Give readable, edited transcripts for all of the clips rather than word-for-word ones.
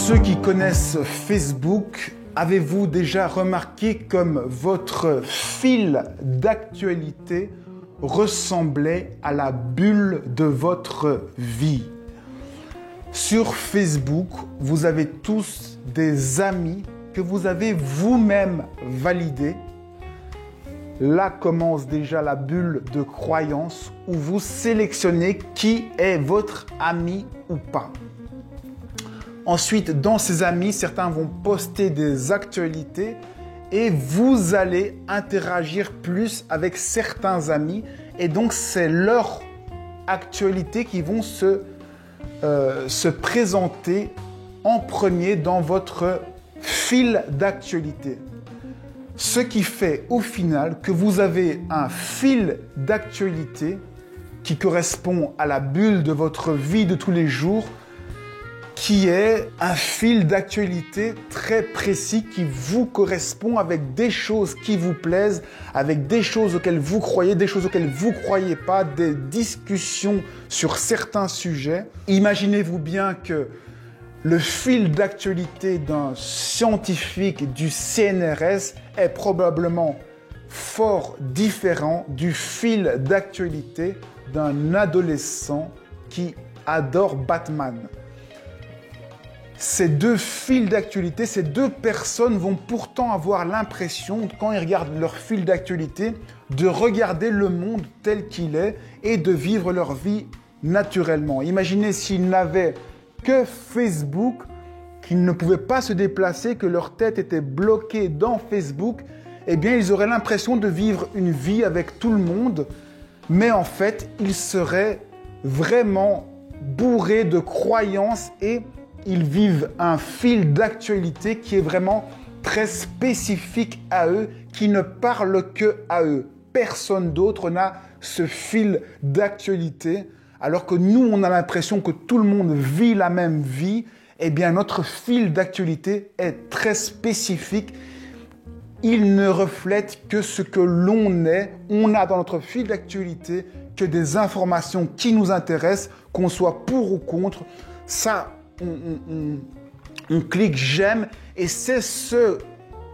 Ceux qui connaissent Facebook, avez-vous déjà remarqué comme votre fil d'actualité ressemblait à la bulle de votre vie? Sur Facebook, vous avez tous des amis que vous avez vous-même validés. Là commence déjà la bulle de croyance où vous sélectionnez qui est votre ami ou pas. Ensuite, dans ces amis, certains vont poster des actualités et vous allez interagir plus avec certains amis. Et donc, c'est leurs actualités qui vont se présenter en premier dans votre fil d'actualité. Ce qui fait au final que vous avez un fil d'actualité qui correspond à la bulle de votre vie de tous les jours, qui est un fil d'actualité très précis qui vous correspond avec des choses qui vous plaisent, avec des choses auxquelles vous croyez, des choses auxquelles vous ne croyez pas, des discussions sur certains sujets. Imaginez-vous bien que le fil d'actualité d'un scientifique du CNRS est probablement fort différent du fil d'actualité d'un adolescent qui adore Batman. Ces deux fils d'actualité, ces deux personnes vont pourtant avoir l'impression, quand ils regardent leur fil d'actualité, de regarder le monde tel qu'il est et de vivre leur vie naturellement. Imaginez s'ils n'avaient que Facebook, qu'ils ne pouvaient pas se déplacer, que leur tête était bloquée dans Facebook, eh bien ils auraient l'impression de vivre une vie avec tout le monde, mais en fait, ils seraient vraiment bourrés de croyances et ils vivent un fil d'actualité qui est vraiment très spécifique à eux, qui ne parle que à eux. Personne d'autre n'a ce fil d'actualité, alors que nous, on a l'impression que tout le monde vit la même vie. Eh bien, notre fil d'actualité est très spécifique. Il ne reflète que ce que l'on est. On a dans notre fil d'actualité que des informations qui nous intéressent, qu'on soit pour ou contre. Ça, on clique j'aime et c'est ce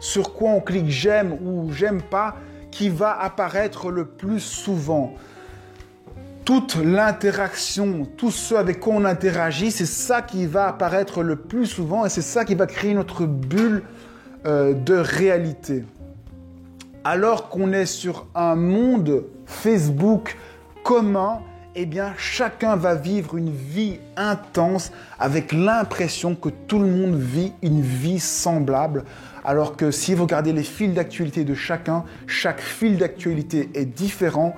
sur quoi on clique j'aime ou j'aime pas qui va apparaître le plus souvent. Toute l'interaction, tout ce avec quoi on interagit, c'est ça qui va apparaître le plus souvent et c'est ça qui va créer notre bulle de réalité. Alors qu'on est sur un monde Facebook commun, eh bien, chacun va vivre une vie intense avec l'impression que tout le monde vit une vie semblable. Alors que si vous regardez les fils d'actualité de chacun, chaque fil d'actualité est différent.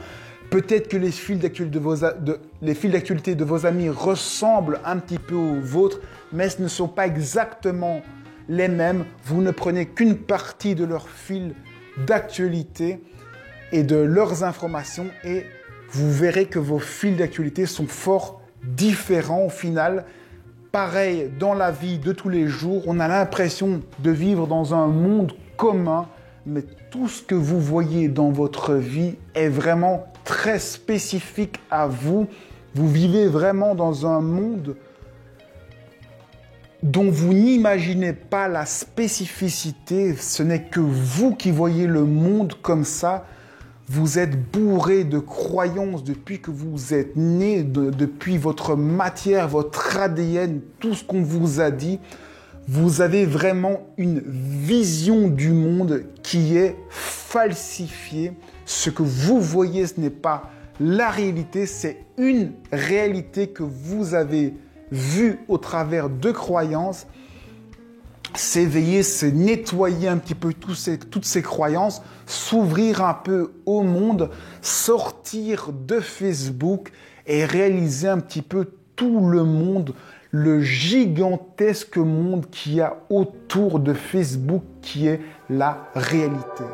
Peut-être que les fils d'actualité de vos amis ressemblent un petit peu aux vôtres, mais ce ne sont pas exactement les mêmes. Vous ne prenez qu'une partie de leur fil d'actualité et de leurs informations et vous verrez que vos fils d'actualité sont fort différents au final. Pareil, dans la vie de tous les jours, on a l'impression de vivre dans un monde commun, mais tout ce que vous voyez dans votre vie est vraiment très spécifique à vous. Vous vivez vraiment dans un monde dont vous n'imaginez pas la spécificité. Ce n'est que vous qui voyez le monde comme ça. Vous êtes bourré de croyances depuis que vous êtes né, depuis votre matière, votre ADN, tout ce qu'on vous a dit. Vous avez vraiment une vision du monde qui est falsifiée. Ce que vous voyez, ce n'est pas la réalité, c'est une réalité que vous avez vue au travers de croyances. S'éveiller, c'est nettoyer un petit peu toutes ces croyances, s'ouvrir un peu au monde, sortir de Facebook et réaliser un petit peu tout le monde, le gigantesque monde qu'il y a autour de Facebook qui est la réalité.